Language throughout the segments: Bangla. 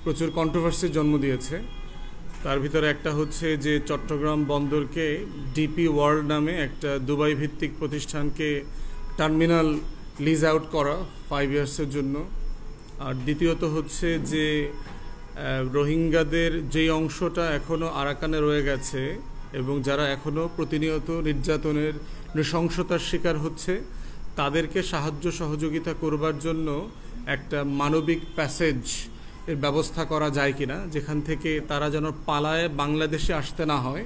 প্রচুর কন্ট্রোভার্সির জন্ম দিয়েছে। তার ভিতরে একটা হচ্ছে যে চট্টগ্রাম বন্দরকে ডিপি ওয়ার্ল্ড নামে একটা দুবাই ভিত্তিক প্রতিষ্ঠানকে টার্মিনাল লিজ আউট করা 5 ইয়ার্সের জন্য। আর দ্বিতীয়ত হচ্ছে যে রোহিঙ্গাদের যেই অংশটা এখনও আরাকানে রয়ে গেছে এবং যারা এখনও প্রতিনিয়ত নির্যাতনের নৃশংসতার শিকার হচ্ছে তাদেরকে সাহায্য সহযোগিতা করবার জন্য একটা মানবিক প্যাসেজ এর ব্যবস্থা করা যায় কিনা, যেখান থেকে তারা যেন পালায় বাংলাদেশে আসতে না হয়,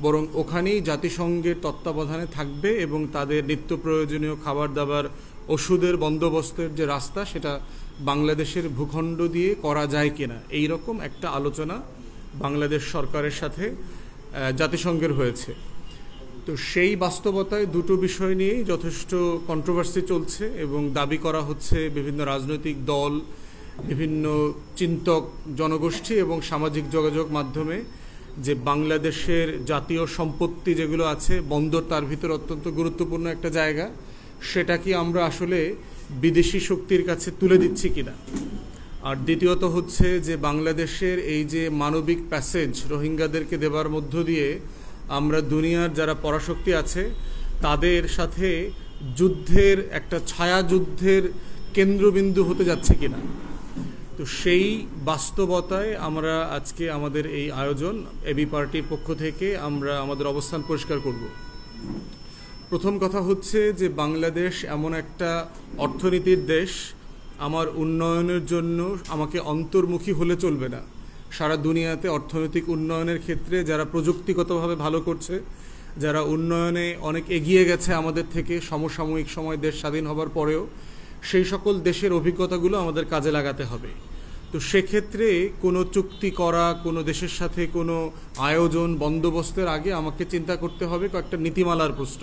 বরং ওখানেই জাতিসংঘের তত্ত্বাবধানে থাকবে এবং তাদের নিত্য প্রয়োজনীয় খাবার দাবার ওষুধের বন্দোবস্তের যে রাস্তা সেটা বাংলাদেশের ভূখণ্ড দিয়ে করা যায় কিনা, এই রকম একটা আলোচনা বাংলাদেশ সরকারের সাথে জাতিসংঘের হয়েছে। তো সেই বাস্তবতায় দুটো বিষয় নিয়েই যথেষ্ট কন্ট্রোভার্সি চলছে এবং দাবি করা হচ্ছে বিভিন্ন রাজনৈতিক দল, বিভিন্ন চিন্তক জনগোষ্ঠী এবং সামাজিক যোগাযোগ মাধ্যমে যে বাংলাদেশের জাতীয় সম্পত্তি যেগুলো আছে, বন্দর তার ভিতরে অত্যন্ত গুরুত্বপূর্ণ একটা জায়গা, সেটা কি আমরা আসলে বিদেশি শক্তির কাছে তুলে দিচ্ছি কিনা। আর দ্বিতীয়ত হচ্ছে যে বাংলাদেশের এই যে মানবিক প্যাসেজ রোহিঙ্গাদেরকে দেবার মধ্য দিয়ে আমরা দুনিয়ার যারা পরাশক্তি আছে তাদের সাথে যুদ্ধের একটা ছায়া যুদ্ধের কেন্দ্রবিন্দু হতে যাচ্ছে কিনা। তো সেই বাস্তবতায় আমরা আজকে আমাদের এই আয়োজন এবি পার্টির পক্ষ থেকে আমরা আমাদের অবস্থান পরিষ্কার করব। প্রথম কথা হচ্ছে যে বাংলাদেশ এমন একটা অর্থনীতির দেশ, আমার উন্নয়নের জন্য আমাকে অন্তর্মুখী হলে চলবে না। সারা দুনিয়াতে অর্থনৈতিক উন্নয়নের ক্ষেত্রে যারা প্রযুক্তিগতভাবে ভালো করছে, যারা উন্নয়নে অনেক এগিয়ে গেছে আমাদের থেকে সমসাময়িক সময় দেশ স্বাধীন হবার পরেও, সেই সকল দেশের অভিজ্ঞতাগুলো আমাদের কাজে লাগাতে হবে। তো সেক্ষেত্রে কোনো চুক্তি করা, কোনো দেশের সাথে কোনো আয়োজন বন্দোবস্তের আগে আমাকে চিন্তা করতে হবে কয়েকটা নীতিমালার প্রশ্ন।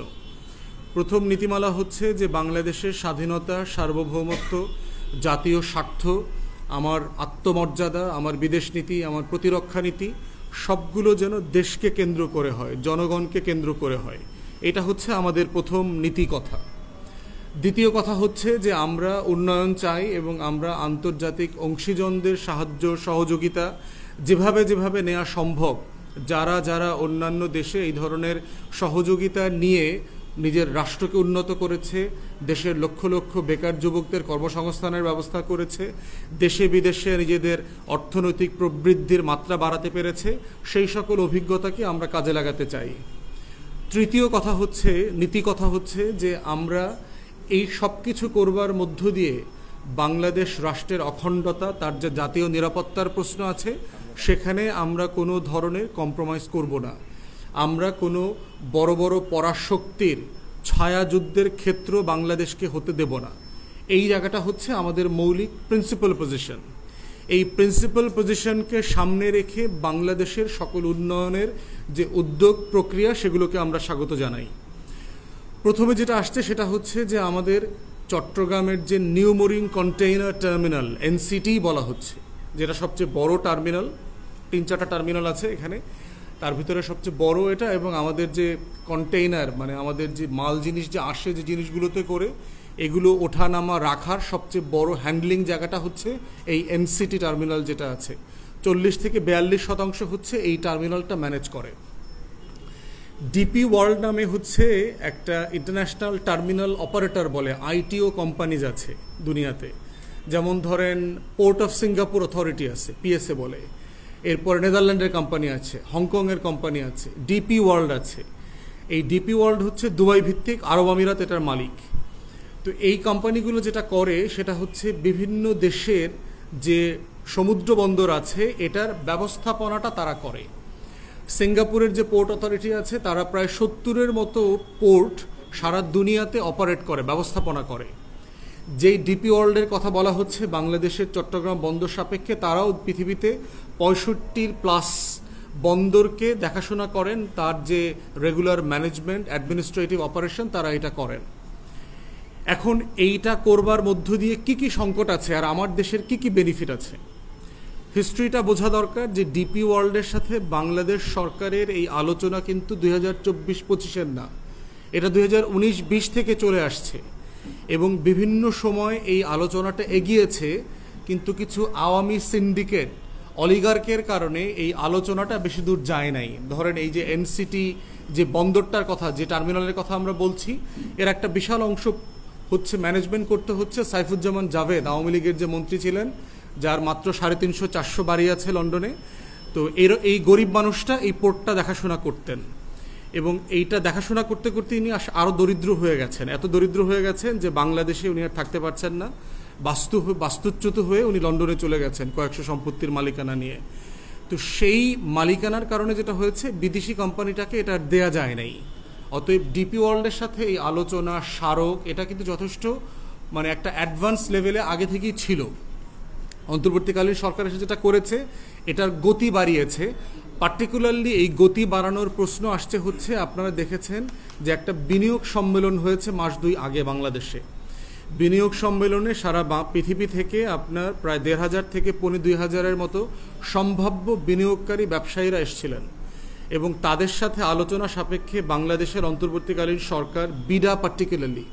প্রথম নীতিমালা হচ্ছে যে বাংলাদেশের স্বাধীনতা, সার্বভৌমত্ব, জাতীয় স্বার্থ, আমার আত্মমর্যাদা, আমার বিদেশ নীতি, আমার প্রতিরক্ষা নীতি সবগুলো যেন দেশকে কেন্দ্র করে হয়, জনগণকে কেন্দ্র করে হয়। এটা হচ্ছে আমাদের প্রথম নীতি কথা। দ্বিতীয় কথা হচ্ছে যে আমরা উন্নয়ন চাই এবং আমরা আন্তর্জাতিক অংশীজনদের সাহায্য সহযোগিতা যেভাবে যেভাবে নেওয়া সম্ভব, যারা যারা অন্যান্য দেশে এই ধরনের সহযোগিতা নিয়ে নিজের রাষ্ট্রকে উন্নত করেছে, দেশের লক্ষ লক্ষ বেকার যুবকদের কর্মসংস্থানের ব্যবস্থা করেছে, দেশে বিদেশে নিজেদের অর্থনৈতিক প্রবৃদ্ধির মাত্রা বাড়াতে পেরেছে, সেই সকল অভিজ্ঞতাকে আমরা কাজে লাগাতে চাই। তৃতীয় কথা হচ্ছে, নীতি কথা হচ্ছে যে আমরা এই সব কিছু করবার মধ্য দিয়ে বাংলাদেশ রাষ্ট্রের অখণ্ডতা, তার যে জাতীয় নিরাপত্তার প্রশ্ন আছে, সেখানে আমরা কোনো ধরনের কম্প্রোমাইজ করব না। আমরা কোনো বড় বড় পরাশক্তির ছায়াযুদ্ধের ক্ষেত্র বাংলাদেশকে হতে দেব না। এই জায়গাটা হচ্ছে আমাদের মৌলিক প্রিন্সিপাল পজিশন। এই প্রিন্সিপাল পজিশনকে সামনে রেখে বাংলাদেশের সকল উন্নয়নের যে উদ্যোগ প্রক্রিয়া সেগুলোকে আমরা স্বাগত জানাই। প্রথমে যেটা আসছে সেটা হচ্ছে যে আমাদের চট্টগ্রামের যে new marine container terminal, NCT বলা হচ্ছে, যেটা সবচেয়ে বড় টার্মিনাল, 3-4টা টার্মিনাল আছে এখানে, তার ভিতরে সবচেয়ে বড় এটা, এবং আমাদের যে কন্টেইনার মানে আমাদের যে মাল জিনিস যে আসে যে জিনিসগুলোতে করে এগুলো ওঠানামা রাখার সবচেয়ে বড় হ্যান্ডলিং জায়গাটা হচ্ছে এই এনসিটি টার্মিনাল যেটা আছে। 40 থেকে 42% হচ্ছে এই টার্মিনালটা ম্যানেজ করে। ডিপি ওয়ার্ল্ড নামে হচ্ছে একটা ইন্টারন্যাশনাল টার্মিনাল অপারেটর বলে, আইটিও কোম্পানিজ আছে দুনিয়াতে, যেমন ধরেন পোর্ট অফ সিঙ্গাপুর অথরিটি আছে, পিএসএ বলে, এরপরে নেদারল্যান্ডের কোম্পানি আছে, হংকংয়ের কোম্পানি আছে, ডিপি ওয়ার্ল্ড আছে। এই ডিপি ওয়ার্ল্ড হচ্ছে দুবাই ভিত্তিক, আরব আমিরাত এটার মালিক। তো এই কোম্পানিগুলো যেটা করে সেটা হচ্ছে বিভিন্ন দেশের যে সমুদ্র বন্দর আছে এটার ব্যবস্থাপনাটা তারা করে। সিঙ্গাপুরের যে পোর্ট অথরিটি আছে তারা প্রায় 70-এর মতো পোর্ট সারা দুনিয়াতে অপারেট করে, ব্যবস্থাপনা করে। যেই ডিপি ওয়ার্ল্ডের কথা বলা হচ্ছে বাংলাদেশের চট্টগ্রাম বন্দর সাপেক্ষে, তারাও পৃথিবীতে 65+ বন্দরকে দেখাশোনা করেন, তার যে রেগুলার ম্যানেজমেন্ট, অ্যাডমিনিস্ট্রেটিভ অপারেশন তারা এটা করেন। এখন এইটা করবার মধ্য দিয়ে কি কি সংকট আছে আর আমার দেশের কি কি বেনিফিট আছে, হিস্ট্রিটা বোঝা দরকার। যে ডিপি ওয়ার্ল্ডের সাথে বাংলাদেশ সরকারের এই আলোচনা কিন্তু 2024-25-এর না, এটা 2019-20 থেকে চলে আসছে এবং বিভিন্ন সময় এই আলোচনাটা এগিয়েছে, কিন্তু কিছু আওয়ামী সিন্ডিকেট অলিগার্কের কারণে এই আলোচনাটা বেশি দূর যায় নাই। ধরেন এই যে এনসিটি যে বন্দরটার কথা, যে টার্মিনালের কথা আমরা বলছি, এর একটা বিশাল অংশ হচ্ছে ম্যানেজমেন্ট করতে হচ্ছে সাইফুজ্জামান জাভেদ, আওয়ামী লীগের যে মন্ত্রী ছিলেন, যার মাত্র 350-400 বাড়ি আছে লন্ডনে। তো এই গরিব মানুষটা এই পোর্টটা দেখাশোনা করতেন, এবং এইটা দেখাশোনা করতে করতে উনি আরও দরিদ্র হয়ে গেছেন, এত দরিদ্র হয়ে গেছেন যে বাংলাদেশে উনি আর থাকতে পারছেন না, বাস্তুচ্যুত হয়ে উনি লন্ডনে চলে গেছেন কয়েকশো সম্পত্তির মালিকানা নিয়ে। তো সেই মালিকানার কারণে যেটা হয়েছে, বিদেশি কোম্পানিটাকে এটা দেয়া যায় নাই। অতএব ডিপি ওয়ার্ল্ডের সাথে এই আলোচনা, স্মারক, এটা কিন্তু যথেষ্ট মানে একটা অ্যাডভান্স লেভেলে আগে থেকেই ছিল। অন্তর্বর্তীকালীন সরকার এসে যেটা করেছে, এটার গতি বাড়িয়েছে। পার্টিকুলারলি এই গতি বাড়ানোর প্রশ্ন আসছে হচ্ছে, আপনারা দেখেছেন যে একটা বিনিয়োগ সম্মেলন হয়েছে মাস 2 আগে বাংলাদেশে। বিনিয়োগ সম্মেলনে সারা পৃথিবী থেকে আপনার প্রায় 1,500 থেকে 2,500-এর মতো সম্ভাব্য বিনিয়োগকারী ব্যবসায়ীরা এসেছিলেন, এবং তাদের সাথে আলোচনা সাপেক্ষে বাংলাদেশের অন্তর্বর্তীকালীন সরকার, BIDA particularly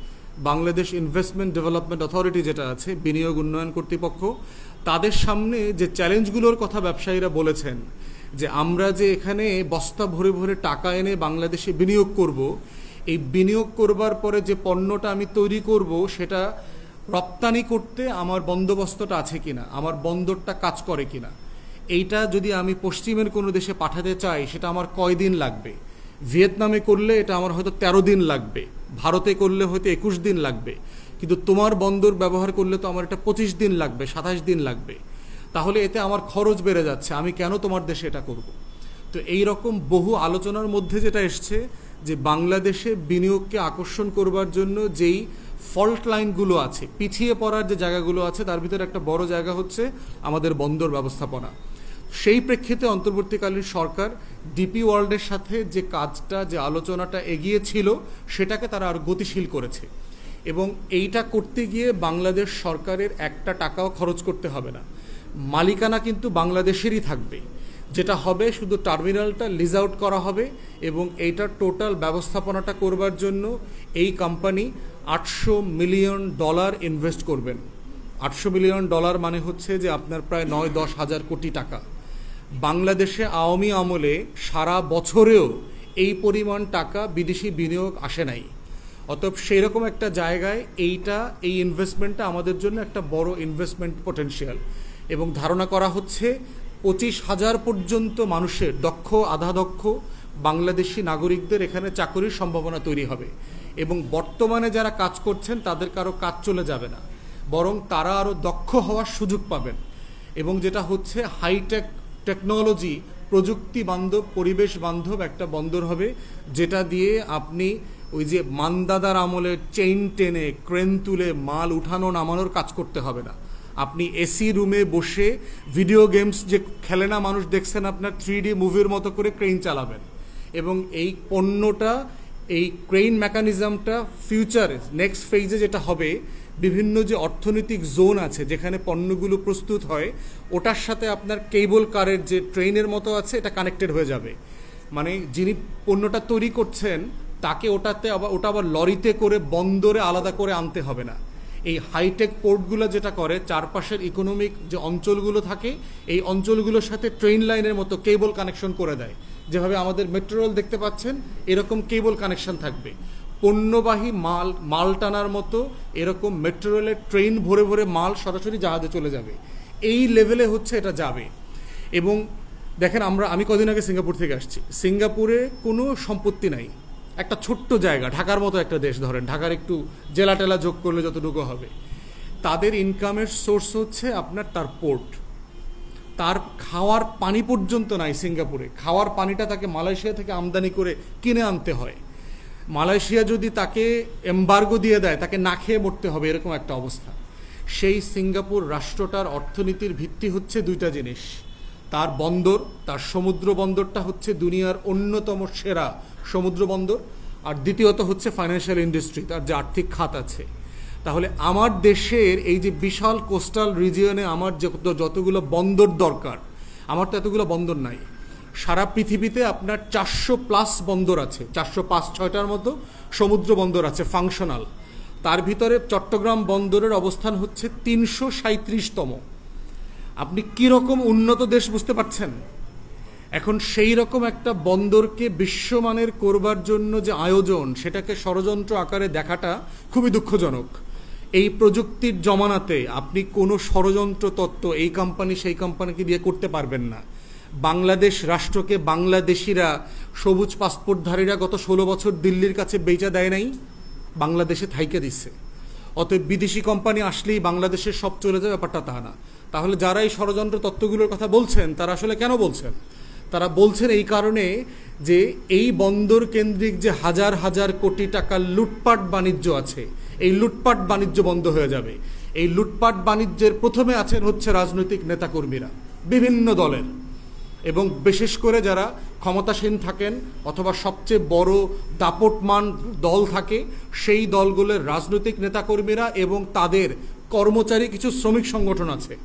Bangladesh investment development authority যেটা আছে, বিনিয়োগ উন্নয়ন কর্তৃপক্ষ, তাদের সামনে যে চ্যালেঞ্জগুলোর কথা ব্যবসায়ীরা বলেছেন, যে আমরা যে এখানে বস্তা ভরে ভরে টাকা এনে বাংলাদেশে বিনিয়োগ করব, এই বিনিয়োগ করবার পরে যে পণ্যটা আমি তৈরি করব সেটা রপ্তানি করতে আমার বন্দোবস্তটা আছে কিনা, আমার বন্দরটা কাজ করে কিনা, এইটা যদি আমি পশ্চিমের কোনো দেশে পাঠাতে চাই সেটা আমার কয় দিন লাগবে, ভিয়েতনামে করলে এটা আমার হয়তো 13 দিন লাগবে, ভারতে করলে হয়তো 21 দিন লাগবে, কিন্তু তোমার বন্দর ব্যবহার করলে তো আমার এটা 25 দিন লাগবে, 27 দিন লাগবে, তাহলে এতে আমার খরচ বেড়ে যাচ্ছে, আমি কেন তোমার দেশে এটা করব। তো এই রকম বহু আলোচনার মধ্যে যেটা এসছে, যে বাংলাদেশে বিনিয়োগকে আকর্ষণ করবার জন্য যেই ফল্ট লাইনগুলো আছে, পিছিয়ে পড়ার যে জায়গাগুলো আছে, তার ভিতরে একটা বড় জায়গা হচ্ছে আমাদের বন্দর ব্যবস্থাপনা। সেই প্রেক্ষিতে অন্তর্বর্তীকালীন সরকার ডিপি ওয়ার্ল্ডের সাথে যে কাজটা, যে আলোচনাটা এগিয়েছিল, সেটাকে তারা আরও গতিশীল করেছে, এবং এইটা করতে গিয়ে বাংলাদেশ সরকারের একটা টাকাও খরচ করতে হবে না। মালিকানা কিন্তু বাংলাদেশেরই থাকবে, যেটা হবে শুধু টার্মিনালটা লিজ আউট করা হবে, এবং এইটার টোটাল ব্যবস্থাপনাটা করবার জন্য এই কোম্পানি $800 মিলিয়ন ইনভেস্ট করবেন। $800 মিলিয়ন মানে হচ্ছে যে আপনার প্রায় 9-10 হাজার কোটি টাকা। বাংলাদেশে আওয়ামী আমলে সারা বছরেও এই পরিমাণ টাকা বিদেশি বিনিয়োগ আসে নাই। অতএব সেই রকম একটা জায়গায় এই ইনভেস্টমেন্টটা আমাদের জন্য একটা বড় ইনভেস্টমেন্ট পটেনশিয়াল, এবং ধারণা করা হচ্ছে 25,000 পর্যন্ত মানুষের, দক্ষ আধা দক্ষ বাংলাদেশি নাগরিকদের এখানে চাকরির সম্ভাবনা তৈরি হবে, এবং বর্তমানে যারা কাজ করছেন তাদের কারো কাজ চলে যাবে না, বরং তারা আরও দক্ষ হওয়ার সুযোগ পাবেন। এবং যেটা হচ্ছে হাইটেক টেকনোলজি, প্রযুক্তি বান্ধব, পরিবেশ বান্ধব একটা বন্দর হবে, যেটা দিয়ে আপনি ওই যে মান্দাদার আমলের চেইন টেনে ক্রেন তুলে মাল উঠানো নামানোর কাজ করতে হবে না। আপনি এসি রুমে বসে ভিডিও গেমস যে খেলে না মানুষ, দেখছেন আপনার 3D মুভির মতো করে ক্রেন চালাবেন, এবং এই পণ্যটা, এই ক্রেন মেকানিজমটা ফিউচারে নেক্সট ফেজে যেটা হবে, বিভিন্ন যে অর্থনৈতিক জোন আছে যেখানে পণ্যগুলো প্রস্তুত হয়, ওটার সাথে আপনার কেবল কারের যে ট্রেনের মতো আছে, এটা কানেক্টেড হয়ে যাবে। মানে যিনি পণ্যটা তৈরি করছেন তাকে ওটা আবার লরিতে করে বন্দরে আলাদা করে আনতে হবে না। এই হাইটেক পোর্টগুলো যেটা করে, চারপাশের ইকোনমিক যে অঞ্চলগুলো থাকে, এই অঞ্চলগুলোর সাথে ট্রেন লাইনের মতো কেবল কানেকশন করে দেয়। যেভাবে আমাদের মেট্রো রেল দেখতে পাচ্ছেন, এরকম কেবল কানেকশন থাকবে। পণ্যবাহী মাল টানার মতো এরকম মেট্রো রেলের ট্রেন ভরে ভরে মাল সরাসরি জাহাজে চলে যাবে। এই লেভেলে হচ্ছে এটা যাবে। এবং দেখেন, আমি কদিন আগে সিঙ্গাপুর থেকে আসছি। সিঙ্গাপুরে কোনো সম্পত্তি নাই, একটা ছোট্ট জায়গা, ঢাকার মতো একটা দেশ, ধরেন ঢাকার একটু জেলা টেলা যোগ করলে যতটুকু হবে। তাদের ইনকামের সোর্স হচ্ছে আপনার তার পোর্ট। তার খাওয়ার পানি পর্যন্ত নাই সিঙ্গাপুরে। খাওয়ার পানিটা তাকে মালয়েশিয়া থেকে আমদানি করে কিনে আনতে হয়। মালয়েশিয়া যদি তাকে এমবার্গো দিয়ে দেয়, তাকে না খেয়ে মরতে হবে, এরকম একটা অবস্থা। সেই সিঙ্গাপুর রাষ্ট্রটার অর্থনীতির ভিত্তি হচ্ছে দুইটা জিনিস, তার বন্দর, তার সমুদ্র বন্দরটা হচ্ছে দুনিয়ার অন্যতম সেরা সমুদ্র বন্দর, আর দ্বিতীয়ত হচ্ছে ফাইন্যান্সিয়াল ইন্ডাস্ট্রি, তার যে আর্থিক খাত আছে। তাহলে আমার দেশের এই যে বিশাল কোস্টাল রিজিয়নে আমার যতগুলো বন্দর দরকার, আমার তো এতগুলো বন্দর নাই। সারা পৃথিবীতে আপনার 400+ বন্দর আছে, 405-6টার মতো সমুদ্র বন্দর আছে ফাংশনাল। তার ভিতরে চট্টগ্রাম বন্দরের অবস্থান হচ্ছে 337তম। আপনি কীরকম উন্নত দেশ বুঝতে পারছেন? এখন সেই রকম একটা বন্দরকে বিশ্বমানের করবার জন্য যে আয়োজন, সেটাকে ষড়যন্ত্র আকারে দেখাটা খুবই দুঃখজনক। এই প্রযুক্তির জমানাতে আপনি কোনো ষড়যন্ত্র তত্ত্ব এই কোম্পানি সেই কোম্পানিকে দিয়ে করতে পারবেন না। বাংলাদেশ রাষ্ট্রকে বাংলাদেশিরা, সবুজ পাসপোর্টধারীরা গত 16 বছর দিল্লির কাছে বেচা দেয় নাই, বাংলাদেশে থাইকে দিচ্ছে। অতএব বিদেশি কোম্পানি আসলেই বাংলাদেশের সব চলে যায়, ব্যাপারটা তা না। তাহলে যারা এই ষড়যন্ত্র তত্ত্বগুলোর কথা বলছেন তারা আসলে কেন বলছেন? তারা বলছেন এই কারণে যে এই বন্দর কেন্দ্রিক যে হাজার হাজার কোটি টাকার লুটপাট বাণিজ্য আছে, এই লুটপাট বাণিজ্য বন্ধ হয়ে যাবে। এই লুটপাট বাণিজ্যের প্রথমে আছেন হচ্ছে রাজনৈতিক নেতাকর্মীরা বিভিন্ন দলের, এবং বিশেষ করে যারা ক্ষমতাসীন থাকেন অথবা সবচেয়ে বড় দাপটমান দল থাকে, সেই দলগুলোর রাজনৈতিক নেতাকর্মীরা এবং তাদের কর্মচারী কিছু শ্রমিক সংগঠন আছে।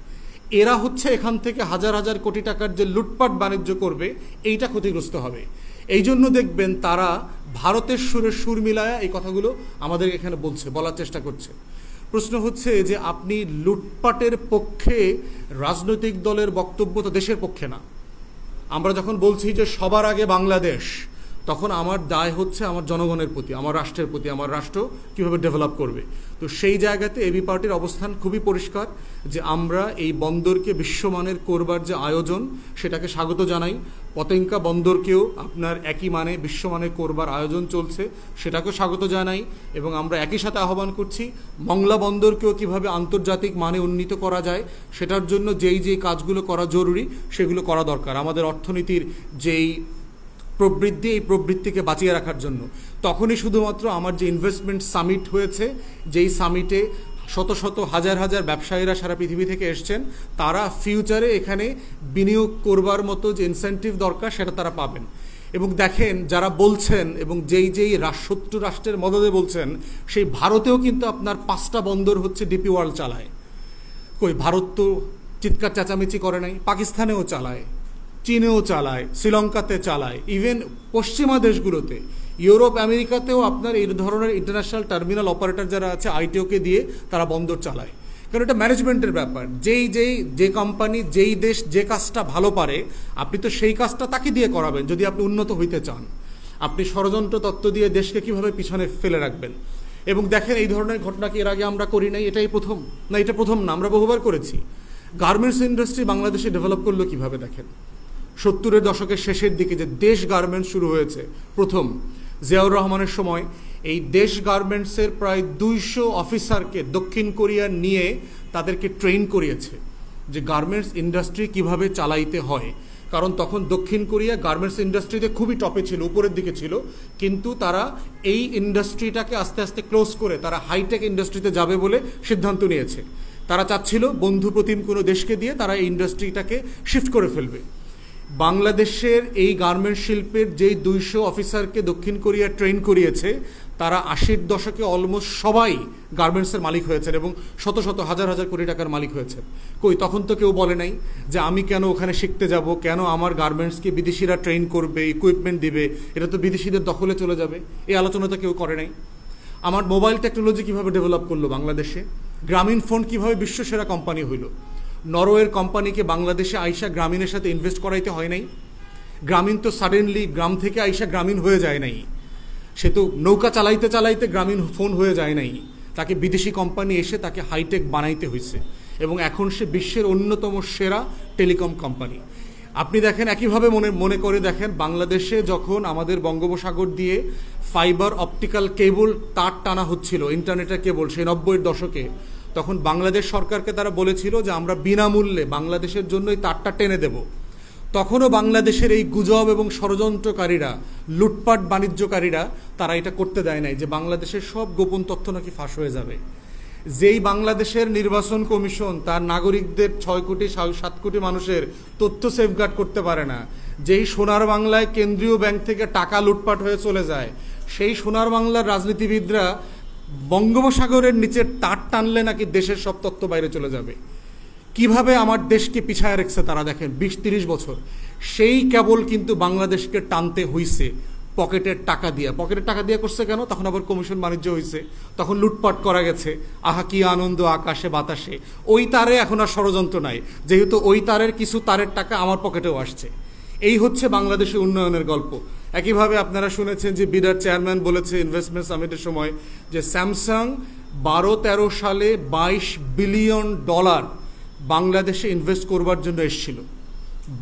এরা হচ্ছে এখান থেকে হাজার হাজার কোটি টাকার যে লুটপাট বাণিজ্য করবে, এইটা ক্ষতিগ্রস্ত হবে। এই জন্য দেখবেন তারা ভারতের সুরের সুর মিলায়া এই কথাগুলো আমাদের এখানে বলার চেষ্টা করছে। প্রশ্ন হচ্ছে যে আপনি লুটপাটের পক্ষে রাজনৈতিক দলের বক্তব্য তো দেশের পক্ষে না। আমরা যখন বলছি যে সবার আগে বাংলাদেশ, তখন আমার দায় হচ্ছে আমার জনগণের প্রতি, আমার রাষ্ট্রের প্রতি, আমার রাষ্ট্র কীভাবে ডেভেলপ করবে। তো সেই জায়গাতে এবি পার্টির অবস্থান খুবই পরিষ্কার যে আমরা এই বন্দরকে বিশ্বমানের করবার যে আয়োজন, সেটাকে স্বাগত জানাই। পতেঙ্কা বন্দরকেও আপনার একই মানে বিশ্বমানের করবার আয়োজন চলছে, সেটাকেও স্বাগত জানাই। এবং আমরা একই সাথে আহ্বান করছি মংলা বন্দরকেও কিভাবে আন্তর্জাতিক মানে উন্নীত করা যায়, সেটার জন্য যেই কাজগুলো করা জরুরি সেগুলো করা দরকার। আমাদের অর্থনীতির যেই প্রবৃদ্ধি, এই প্রবৃত্তিকে বাঁচিয়ে রাখার জন্য। তখনই শুধুমাত্র আমার যে ইনভেস্টমেন্ট সামিট হয়েছে, যেই সামিটে শত শত হাজার হাজার ব্যবসায়ীরা সারা পৃথিবী থেকে এসছেন, তারা ফিউচারে এখানে বিনিয়োগ করবার মতো যে ইনসেন্টিভ দরকার সেটা তারা পাবেন। এবং দেখেন যারা বলছেন এবং যেই শত্রু রাষ্ট্রের মদদে বলছেন, সেই ভারতেও কিন্তু আপনার 5টা বন্দর হচ্ছে ডিপি ওয়ার্ল্ড চালায়। কই ভারত তো চিৎকার চেঁচামেচি করে নাই, পাকিস্তানেও চালায়, চীনেও চালায়, শ্রীলঙ্কাতে চালায়, ইভেন পশ্চিমা দেশগুলোতে, ইউরোপ আমেরিকাতেও আপনার এই ধরনের ইন্টারন্যাশনাল টার্মিনাল অপারেটর যারা আছে আইটিওকে দিয়ে তারা বন্দর চালায়। কারণ এটা ম্যানেজমেন্টের ব্যাপার। যে কোম্পানি যেই দেশ যে কাজটা ভালো পারে, আপনি তো সেই কাজটা তাকে দিয়ে করাবেন যদি আপনি উন্নত হইতে চান। আপনি ষড়যন্ত্র তত্ত্ব দিয়ে দেশকে কিভাবে পিছনে ফেলে রাখবেন। এবং দেখেন এই ধরনের ঘটনা কি এর আগে আমরা করি নাই? এটাই প্রথম না? এটা প্রথম না, আমরা বহুবার করেছি। গার্মেন্টস ইন্ডাস্ট্রি বাংলাদেশে ডেভেলপ করলো কিভাবে দেখেন। 70-এর দশকের শেষের দিকে যে দেশ গার্মেন্টস শুরু হয়েছে প্রথম জিয়াউর রহমানের সময়, এই দেশ গার্মেন্টসের প্রায় 200 অফিসারকে দক্ষিণ কোরিয়া নিয়ে তাদেরকে ট্রেন করিয়েছে যে গার্মেন্টস ইন্ডাস্ট্রি কিভাবে চালাইতে হয়। কারণ তখন দক্ষিণ কোরিয়া গার্মেন্টস ইন্ডাস্ট্রিতে খুবই টপে ছিল, উপরের দিকে ছিল, কিন্তু তারা এই ইন্ডাস্ট্রিটাকে আস্তে আস্তে ক্লোজ করে তারা হাইটেক ইন্ডাস্ট্রিতে যাবে বলে সিদ্ধান্ত নিয়েছে। তারা চাচ্ছিল বন্ধু প্রতিম কোনো দেশকে দিয়ে তারা এই ইন্ডাস্ট্রিটাকে শিফট করে ফেলবে। বাংলাদেশের এই গার্মেন্টস শিল্পের যেই 200 অফিসারকে দক্ষিণ কোরিয়া ট্রেন করিয়েছে, তারা 80-র দশকে অলমোস্ট সবাই গার্মেন্টসের মালিক হয়েছেন এবং শত শত হাজার হাজার কোটি টাকার মালিক হয়েছেন। কই তখন তো কেউ বলে নাই যে আমি কেন ওখানে শিখতে যাব, কেন আমার গার্মেন্টসকে বিদেশিরা ট্রেন করবে, ইকুইপমেন্ট দিবে, এটা তো বিদেশিদের দখলে চলে যাবে। এই আলোচনা তো কেউ করে নাই। আমার মোবাইল টেকনোলজি কিভাবে ডেভেলপ করলো বাংলাদেশে, গ্রামীণ ফোন কিভাবে বিশ্বসেরা কোম্পানি হইল। নরওয়ের কোম্পানিকে বাংলাদেশে আইসা গ্রামীণের সাথে ইনভেস্ট করাইতে হয় নাই। গ্রামীণ তো সাডেনলি গ্রাম থেকে আইসা গ্রামীণ হয়ে যায় নাই, সে তো নৌকা চালাইতে চালাইতে গ্রামীণ ফোন হয়ে যায় নাই। তাকে বিদেশি কোম্পানি এসে তাকে হাইটেক বানাইতে হয়েছে এবং এখন সে বিশ্বের অন্যতম সেরা টেলিকম কোম্পানি। আপনি দেখেন একইভাবে মনে করে দেখেন, বাংলাদেশে যখন আমাদের বঙ্গোপসাগর দিয়ে ফাইবার অপটিক্যাল কেবল তার টানা হচ্ছিল, ইন্টারনেটের কেবল, সেই 90-এর দশকে, তখন বাংলাদেশ সরকারকে তারা বলেছিল যে আমরা বিনামূল্যে বাংলাদেশের জন্য এই তারটা টেনে দেব। তখনও বাংলাদেশের এই গুজব এবং ষড়যন্ত্রকারীরা, লুটপাট বাণিজ্যকারীরা, তারা এটা করতে দেয় নাই যে বাংলাদেশের সব গোপন তথ্য নাকি ফাঁস হয়ে যাবে। যেই বাংলাদেশের নির্বাচন কমিশন তার নাগরিকদের 6 কোটি 7 কোটি মানুষের তথ্য সেফগার্ড করতে পারে না, যেই সোনার বাংলায় কেন্দ্রীয় ব্যাংক থেকে টাকা লুটপাট হয়ে চলে যায়, সেই সোনার বাংলার রাজনীতিবিদরা বঙ্গোপসাগরের নিচের তার টানলে নাকি দেশের সব তথ্য বাইরে চলে যাবে। কিভাবে আমার দেশকে পিছায় রেখেছে তারা দেখেন 20-30 বছর। সেই কেবল কিন্তু বাংলাদেশকে টানতে হইছে পকেটের টাকা দিয়ে করছে কেন? তখন আবার কমিশন বাণিজ্য হয়েছে, তখন লুটপাট করা গেছে, আহা কি আনন্দ আকাশে বাতাসে। ওই তারে এখন আর ষড়যন্ত্র নাই, যেহেতু ওই তারের কিছু তারের টাকা আমার পকেটেও আসছে। এই হচ্ছে বাংলাদেশের উন্নয়নের গল্প। একইভাবে আপনারা শুনেছেন যে বিডার চেয়ারম্যান বলেছে ইনভেস্টমেন্ট সামিটের সময় যে স্যামসাং 12-13 সালে $22 বিলিয়ন বাংলাদেশে ইনভেস্ট করবার জন্য এসেছিল।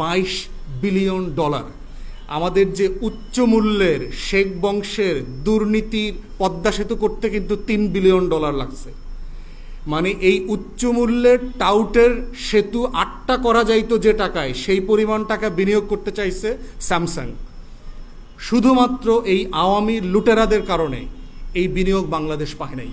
$22 বিলিয়ন। আমাদের যে উচ্চ মূল্যের শেখ বংশের দুর্নীতির পদ্মা সেতু করতে কিন্তু $3 বিলিয়ন লাগছে। মানে এই উচ্চ মূল্যের টাউটের সেতু 8টা করা যাইতো যে টাকায়, সেই পরিমাণ টাকা বিনিয়োগ করতে চাইছে স্যামসাং। শুধুমাত্র এই আওয়ামী লুটেরাদের কারণে এই বিনিয়োগ বাংলাদেশ পায় নাই।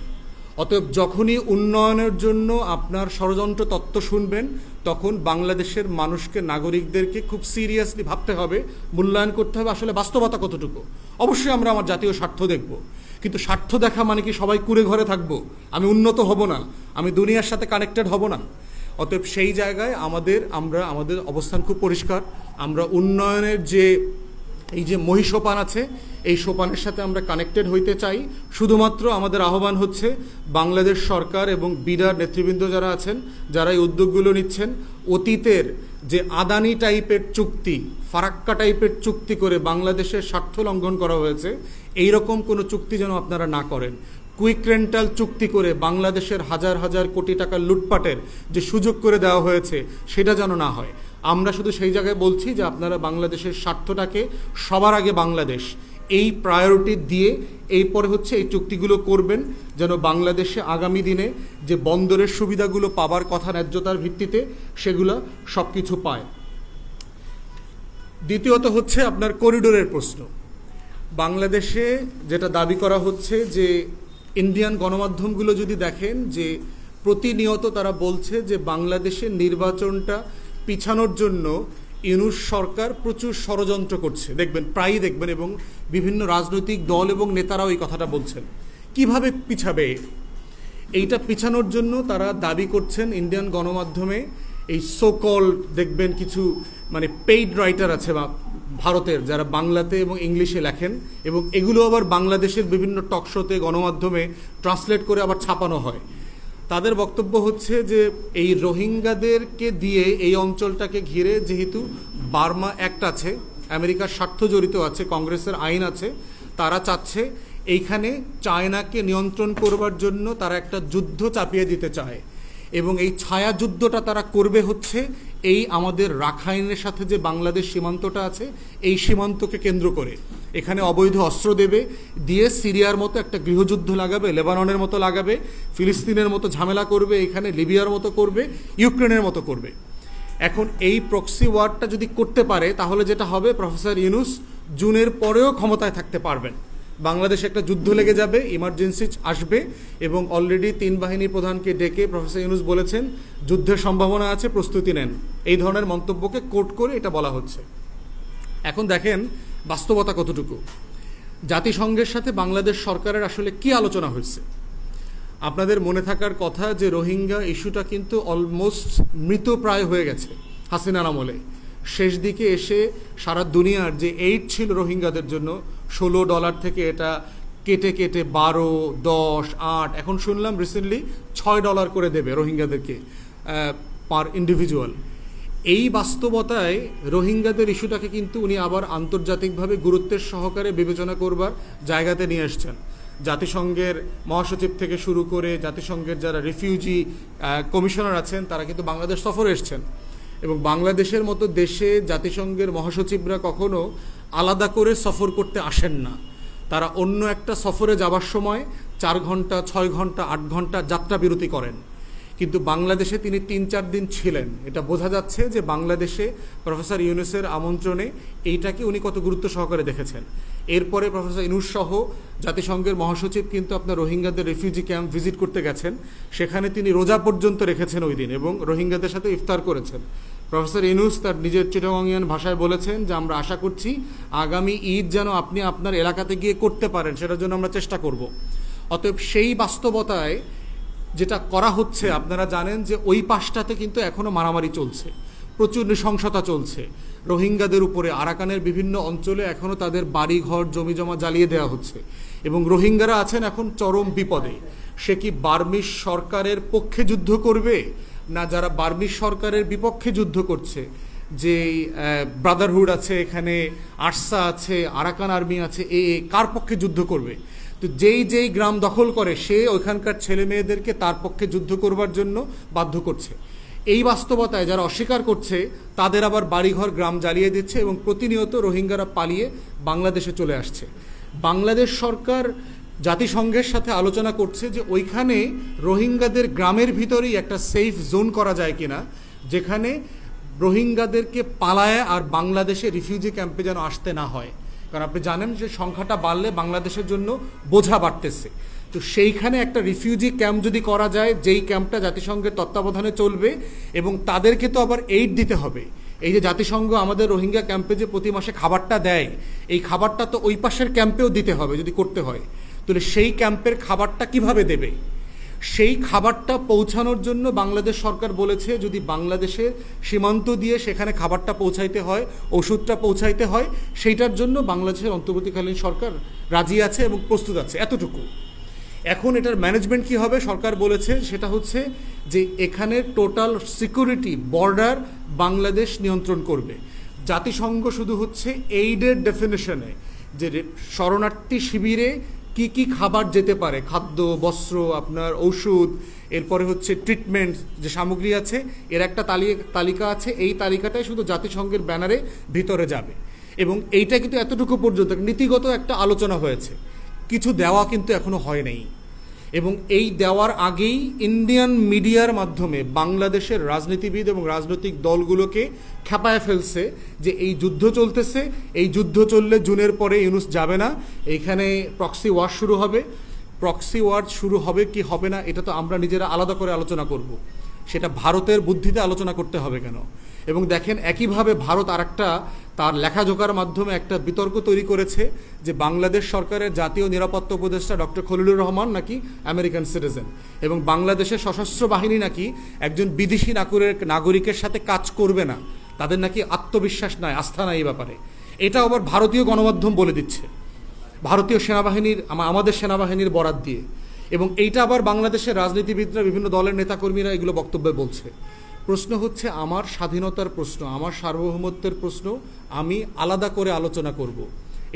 অতএব যখনই উন্নয়নের জন্য আপনার ষড়যন্ত্র তত্ত্ব শুনবেন, তখন বাংলাদেশের মানুষকে, নাগরিকদেরকে খুব সিরিয়াসলি ভাবতে হবে, মূল্যায়ন করতে হবে আসলে বাস্তবতা কতটুকু। অবশ্যই আমরা আমার জাতীয় স্বার্থ দেখব, কিন্তু স্বার্থ দেখা মানে কি সবাই কুড়ে ঘরে থাকবো, আমি উন্নত হব না, আমি দুনিয়ার সাথে কানেক্টেড হব না? অতএব সেই জায়গায় আমাদের অবস্থান খুব পরিষ্কার। আমরা উন্নয়নের যে এই যে মহিষোপান আছে, এই সোপানের সাথে আমরা কানেক্টেড হইতে চাই। শুধুমাত্র আমাদের আহ্বান হচ্ছে বাংলাদেশ সরকার এবং বিডার নেতৃবৃন্দ যারা আছেন, যারা এই উদ্যোগগুলো নিচ্ছেন, অতীতের যে আদানি টাইপের চুক্তি, ফারাক্কা টাইপের চুক্তি করে বাংলাদেশের স্বার্থ লঙ্ঘন করা হয়েছে, এই রকম কোনো চুক্তি যেন আপনারা না করেন। কুইক রেন্টাল চুক্তি করে বাংলাদেশের হাজার হাজার কোটি টাকা লুটপাটের যে সুযোগ করে দেওয়া হয়েছে, সেটা যেন না হয়। আমরা শুধু সেই জায়গায় বলছি যে আপনারা বাংলাদেশের স্বার্থটাকে সবার আগে বাংলাদেশ এই প্রায়োরিটি দিয়ে এরপরে হচ্ছে এই চুক্তিগুলো করবেন, যেন বাংলাদেশে আগামী দিনে যে বন্দরের সুবিধাগুলো পাবার কথা ন্যায্যতার ভিত্তিতে, সেগুলো সব কিছু পায়। দ্বিতীয়ত হচ্ছে আপনার করিডোরের প্রশ্ন। বাংলাদেশে যেটা দাবি করা হচ্ছে যে ইন্ডিয়ান গণমাধ্যমগুলো যদি দেখেন যে প্রতিনিয়ত তারা বলছে যে বাংলাদেশের নির্বাচনটা পিছানোর জন্য ইউনূস সরকার প্রচুর ষড়যন্ত্র করছে, প্রায়ই দেখবেন, এবং বিভিন্ন রাজনৈতিক দল এবং নেতারাও এই কথাটা বলছেন। কিভাবে পিছাবে? এইটা পিছানোর জন্য তারা দাবি করছেন ইন্ডিয়ান গণমাধ্যমে এই সোকল দেখবেন কিছু মানে পেইড রাইটার আছে বা ভারতের, যারা বাংলাতে এবং ইংলিশে লেখেন, এবং এগুলো আবার বাংলাদেশের বিভিন্ন টক শোতে, গণমাধ্যমে ট্রান্সলেট করে আবার ছাপানো হয়। তাদের বক্তব্য হচ্ছে যে এই রোহিঙ্গাদেরকে দিয়ে এই অঞ্চলটাকে ঘিরে যেহেতু বার্মা অ্যাক্ট আছে, আমেরিকার স্বার্থ জড়িত আছে, কংগ্রেসের আইন আছে, তারা চাচ্ছে এইখানে চায়নাকে নিয়ন্ত্রণ করবার জন্য তারা একটা যুদ্ধ চাপিয়ে দিতে চায়, এবং এই ছায়া যুদ্ধটা তারা করবে হচ্ছে এই আমাদের রাখাইনের সাথে যে বাংলাদেশ সীমান্তটা আছে, এই সীমান্তকে কেন্দ্র করে এখানে অবৈধ অস্ত্র দেবে, দিয়ে সিরিয়ার মতো একটা গৃহযুদ্ধ লাগাবে, লেবাননের মতো লাগাবে, ফিলিস্তিনের মতো ঝামেলা করবে, এখানে লিবিয়ার মতো করবে, ইউক্রেনের মতো করবে। এখন এই প্রক্সি ওয়ারটা যদি করতে পারে, তাহলে যেটা হবে, প্রফেসর ইউনূস জুনের পরেও ক্ষমতায় থাকতে পারবেন। বাংলাদেশে একটা যুদ্ধ লেগে যাবে, ইমার্জেন্সি আসবে, এবং অলরেডি 3 বাহিনীর প্রধানকে ডেকে প্রফেসর ইউনূস বলেছেন যুদ্ধের সম্ভাবনা আছে, প্রস্তুতি নেন। এই ধরনের মন্তব্যকে কোট করে এটা বলা হচ্ছে। এখন দেখেন বাস্তবতা কতটুকু। জাতিসংঘের সাথে বাংলাদেশ সরকারের আসলে কি আলোচনা হয়েছে? আপনাদের মনে থাকার কথা যে রোহিঙ্গা ইস্যুটা কিন্তু অলমোস্ট মৃতপ্রায় হয়ে গেছে হাসিনার আমলে। শেষ দিকে এসে সারা দুনিয়ার যে এইড ছিল রোহিঙ্গাদের জন্য, $16 থেকে এটা কেটে কেটে 12, 10, 8, এখন শুনলাম রিসেন্টলি $6 করে দেবে রোহিঙ্গাদেরকে পার ইন্ডিভিজুয়াল। এই বাস্তবতায় রোহিঙ্গাদের ইস্যুটাকে কিন্তু উনি আবার আন্তর্জাতিকভাবে গুরুত্বের সহকারে বিবেচনা করবার জায়গাতে নিয়ে আসছেন। জাতিসংঘের মহাসচিব থেকে শুরু করে জাতিসংঘের যারা রিফিউজি কমিশনার আছেন, তারা কিন্তু বাংলাদেশ সফরে এসছেন, এবং বাংলাদেশের মতো দেশে জাতিসংঘের মহাসচিবরা কখনো আলাদা করে সফর করতে আসেন না। তারা অন্য একটা সফরে যাবার সময় 4 ঘন্টা, 6 ঘন্টা, 8 ঘন্টা যাত্রা বিরতি করেন। কিন্তু বাংলাদেশে তিনি 3-4 দিন ছিলেন। এটা বোঝা যাচ্ছে যে বাংলাদেশে প্রফেসর ইউনূসের আমন্ত্রণে এইটাকে উনি কত গুরুত্ব সহকারে দেখেছেন। এরপরে প্রফেসর ইউনূস সহ জাতিসংঘের মহাসচিব কিন্তু আপনার রোহিঙ্গাদের রিফিউজি ক্যাম্প ভিজিট করতে গেছেন। সেখানে তিনি রোজা পর্যন্ত রেখেছেন ওই দিন, এবং রোহিঙ্গাদের সাথে ইফতার করেছেন। প্রফেসর ইউনূস তার নিজের চিটাগংইয়ান ভাষায় বলেছেন যে আমরা আশা করছি আগামী ঈদ যেন আপনি আপনার এলাকাতে গিয়ে করতে পারেন, সেটার জন্য আমরা চেষ্টা করব। অতএব সেই বাস্তবতায় যেটা করা হচ্ছে, আপনারা জানেন যে ওই পাশটাতে কিন্তু এখনও মারামারি চলছে। প্রচুর নৃশংসতা চলছে রোহিঙ্গাদের উপরে। আরাকানের বিভিন্ন অঞ্চলে এখনও তাদের বাড়ি ঘর জমি জমা জ্বালিয়ে দেওয়া হচ্ছে এবং রোহিঙ্গারা আছেন এখন চরম বিপদে। সে কি বার্মিজ সরকারের পক্ষে যুদ্ধ করবে, না যারা বার্মিজ সরকারের বিপক্ষে যুদ্ধ করছে, যে ব্রাদারহুড আছে, এখানে আরসা আছে, আরাকান আর্মি আছে, কার পক্ষে যুদ্ধ করবে? তো যেই গ্রাম দখল করে সে ওইখানকার ছেলে মেয়েদেরকে তার পক্ষে যুদ্ধ করবার জন্য বাধ্য করছে। এই বাস্তবতায় যারা অস্বীকার করছে তাদের আবার বাড়িঘর গ্রাম জ্বালিয়ে দিচ্ছে এবং প্রতিনিয়ত রোহিঙ্গারা পালিয়ে বাংলাদেশে চলে আসছে। বাংলাদেশ সরকার জাতিসংঘের সাথে আলোচনা করছে যে ওইখানে রোহিঙ্গাদের গ্রামের ভিতরেই একটা সেফ জোন করা যায় কিনা, যেখানে রোহিঙ্গাদেরকে পালায় আর বাংলাদেশে রিফিউজি ক্যাম্পে যেন আসতে না হয়। কারণ আপনি জানেন যে সংখ্যাটা বাড়লে বাংলাদেশের জন্য বোঝা বাড়তেছে। তো সেইখানে একটা রিফিউজি ক্যাম্প যদি করা যায়, যেই ক্যাম্পটা জাতিসংঘের তত্ত্বাবধানে চলবে এবং তাদেরকে তো আবার এইড দিতে হবে। এই যে জাতিসংঘ আমাদের রোহিঙ্গা ক্যাম্পে যে প্রতি মাসে খাবারটা দেয়, এই খাবারটা তো ওই পাশের ক্যাম্পেও দিতে হবে যদি করতে হয়। তাহলে সেই ক্যাম্পের খাবারটা কিভাবে দেবে? সেই খাবারটা পৌঁছানোর জন্য বাংলাদেশ সরকার বলেছে যদি বাংলাদেশের সীমান্ত দিয়ে সেখানে খাবারটা পৌঁছাইতে হয়, ওষুধটা পৌঁছাইতে হয়, সেইটার জন্য বাংলাদেশের অন্তর্বর্তীকালীন সরকার রাজি আছে এবং প্রস্তুত আছে, এতটুকু। এখন এটার ম্যানেজমেন্ট কি হবে সরকার বলেছে, সেটা হচ্ছে যে এখানে টোটাল সিকিউরিটি বর্ডার বাংলাদেশ নিয়ন্ত্রণ করবে। জাতিসংঘ শুধু হচ্ছে এইডের ডেফিনেশনে যে শরণার্থী শিবিরে কি কি খাবার যেতে পারে, খাদ্য, বস্ত্র, আপনার ঔষধ, এরপরে হচ্ছে ট্রিটমেন্ট যে সামগ্রী আছে, এর একটা তালিকা আছে। এই তালিকাটাই শুধু জাতিসংঘের ব্যানারে ভিতরে যাবে এবং এইটা কিন্তু এতটুকু পর্যন্ত নীতিগত একটা আলোচনা হয়েছে, কিছু দেওয়া কিন্তু এখনো হয় নাই। এবং এই দেওয়ার আগেই ইন্ডিয়ান মিডিয়ার মাধ্যমে বাংলাদেশের রাজনীতিবিদ এবং রাজনৈতিক দলগুলোকে খেপায় ফেলছে যে এই যুদ্ধ চলতেছে, এই যুদ্ধ চললে জুনের পরে ইউনূস যাবে না, এইখানে প্রক্সি ওয়ার শুরু হবে। প্রক্সি ওয়ার শুরু হবে কি হবে না এটা তো আমরা নিজেরা আলাদা করে আলোচনা করব, সেটা ভারতের বুদ্ধিতে আলোচনা করতে হবে কেন? এবং দেখেন একইভাবে ভারত আরেকটা তার লেখাজোকার মাধ্যমে একটা বিতর্ক তৈরি করেছে যে বাংলাদেশ সরকারের জাতীয় নিরাপত্তা উপদেষ্টা ডক্টর খলিলুর রহমান নাকি আমেরিকান সিটিজেন এবং বাংলাদেশের সশস্ত্র বাহিনী নাকি একজন বিদেশি নাগরিকের সাথে কাজ করবে না, তাদের নাকি আত্মবিশ্বাস নাই, আস্থা নাই এই ব্যাপারে। এটা আবার ভারতীয় গণমাধ্যম বলে দিচ্ছে, ভারতীয় সেনাবাহিনীর, আমাদের সেনাবাহিনীর বরাত দিয়ে। এবং এইটা আবার বাংলাদেশের রাজনীতিবিদরা, বিভিন্ন দলের নেতাকর্মীরা এগুলো বক্তব্যে বলছে। প্রশ্ন হচ্ছে আমার স্বাধীনতার প্রশ্ন, আমার সার্বভৌমত্বের প্রশ্ন আমি আলাদা করে আলোচনা করব।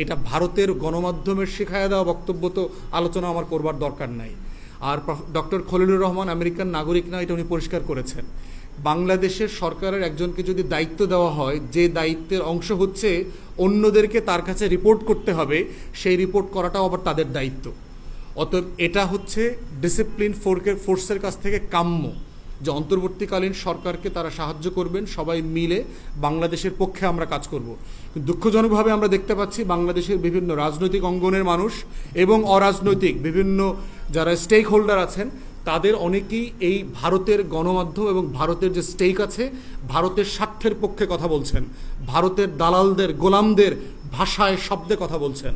এটা ভারতের গণমাধ্যমের শিখায়া দেওয়া বক্তব্য তো আলোচনা আমার করবার দরকার নাই। আর ডক্টর খলিলুর রহমান আমেরিকান নাগরিক না, এটা উনি পরিষ্কার করেছেন। বাংলাদেশের সরকারের একজনকে যদি দায়িত্ব দেওয়া হয়, যে দায়িত্বের অংশ হচ্ছে অন্যদেরকে তার কাছে রিপোর্ট করতে হবে, সেই রিপোর্ট করাটাও আবার তাদের দায়িত্ব। অতএব এটা হচ্ছে ডিসিপ্লিন ফোর্সের কাছ থেকে কাম্য যে অন্তর্বর্তীকালীন সরকারকে তারা সাহায্য করবেন, সবাই মিলে বাংলাদেশের পক্ষে আমরা কাজ করব। দুঃখজনকভাবে আমরা দেখতে পাচ্ছি বাংলাদেশের বিভিন্ন রাজনৈতিক অঙ্গনের মানুষ এবং অরাজনৈতিক বিভিন্ন যারা স্টেক হোল্ডার আছেন, তাদের অনেকেই এই ভারতের গণমাধ্যম এবং ভারতের যে স্টেক আছে, ভারতের স্বার্থের পক্ষে কথা বলছেন, ভারতের দালালদের, গোলামদের ভাষায়, শব্দে কথা বলছেন।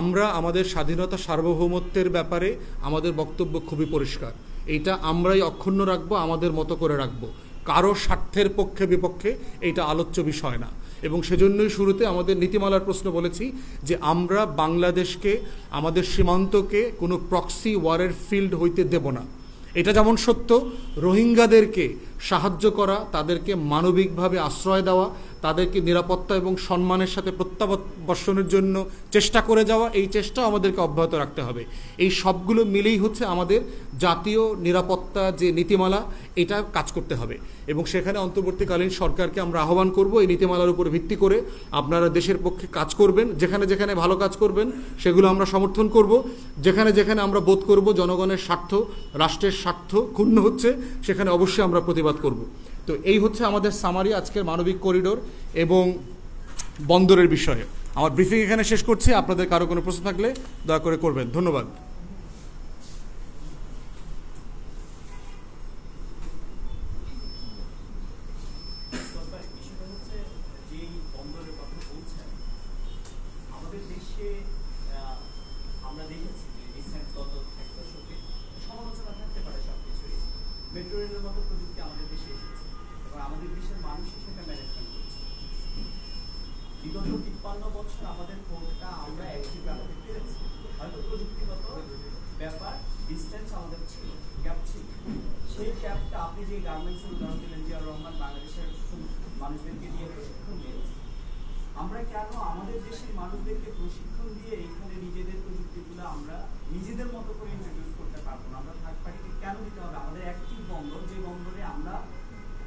আমরা আমাদের স্বাধীনতা সার্বভৌমত্বের ব্যাপারে আমাদের বক্তব্য খুবই পরিষ্কার, এইটা আমরাই অক্ষুণ্ণ রাখবো, আমাদের মতো করে রাখবো, কারো স্বার্থের পক্ষে বিপক্ষে এইটা আলোচ্য বিষয় না। এবং সেজন্যই শুরুতে আমাদের নীতিমালার প্রশ্ন বলেছি যে আমরা বাংলাদেশকে, আমাদের সীমান্তকে কোনো প্রক্সি ওয়ারের ফিল্ড হইতে দেব না। এটা যেমন সত্য, রোহিঙ্গাদেরকে সাহায্য করা, তাদেরকে মানবিকভাবে আশ্রয় দেওয়া, তাদেরকে নিরাপত্তা এবং সম্মানের সাথে প্রত্যাবর্ষণের জন্য চেষ্টা করে যাওয়া, এই চেষ্টা আমাদেরকে অব্যাহত রাখতে হবে। এই সবগুলো মিলেই হচ্ছে আমাদের জাতীয় নিরাপত্তা যে নীতিমালা, এটা কাজ করতে হবে। এবং সেখানে অন্তর্বর্তীকালীন সরকারকে আমরা আহ্বান করব এই নীতিমালার উপর ভিত্তি করে আপনারা দেশের পক্ষে কাজ করবেন, যেখানে যেখানে ভালো কাজ করবেন সেগুলো আমরা সমর্থন করব, যেখানে যেখানে আমরা বোধ করব জনগণের স্বার্থ, রাষ্ট্রের স্বার্থ ক্ষুণ্ণ হচ্ছে, সেখানে অবশ্যই আমরা প্রতিবাদ করব। তো এই হচ্ছে আমাদের সামারি আজকের মানবিক করিডোর এবং বন্দরের বিষয়ে। আমার ব্রিফিং এখানে শেষ করছি, আপনাদের কারো কোনো প্রশ্ন থাকলে দয়া করে করবেন। ধন্যবাদ। মেট্রো রেলের মতো প্রযুক্তি আমাদের দেশে এসেছে এবং আমাদের দেশের মানুষ সেটা বছর আমাদের কোর্টটা আমরা একই গ্রামে পেরেছি, হয়তো প্রযুক্তিগত ব্যাপার ডিস্টেন্স আমাদের ছিল, গ্যাপ ছিল। সেই গ্যাপটা আপনি যে গার্মেন্টসের উদাহরণ দিলেন, জিয়াউর রহমান বাংলাদেশের মানুষদেরকে দিয়ে প্রশিক্ষণ দিয়েছে, আমরা কেন আমাদের দেশের মানুষদেরকে প্রশিক্ষণ দিয়ে এখানে নিজেদের প্রযুক্তিগুলো আমরা নিজেদের মতো করে ইন্ট্রোডিউস করতে পারবো না? আমরা থার্ড পার্টিকে কেন দিতে হবে? আমাদের অ্যাক্টিভ বন্দর, যে বন্দরে আমরা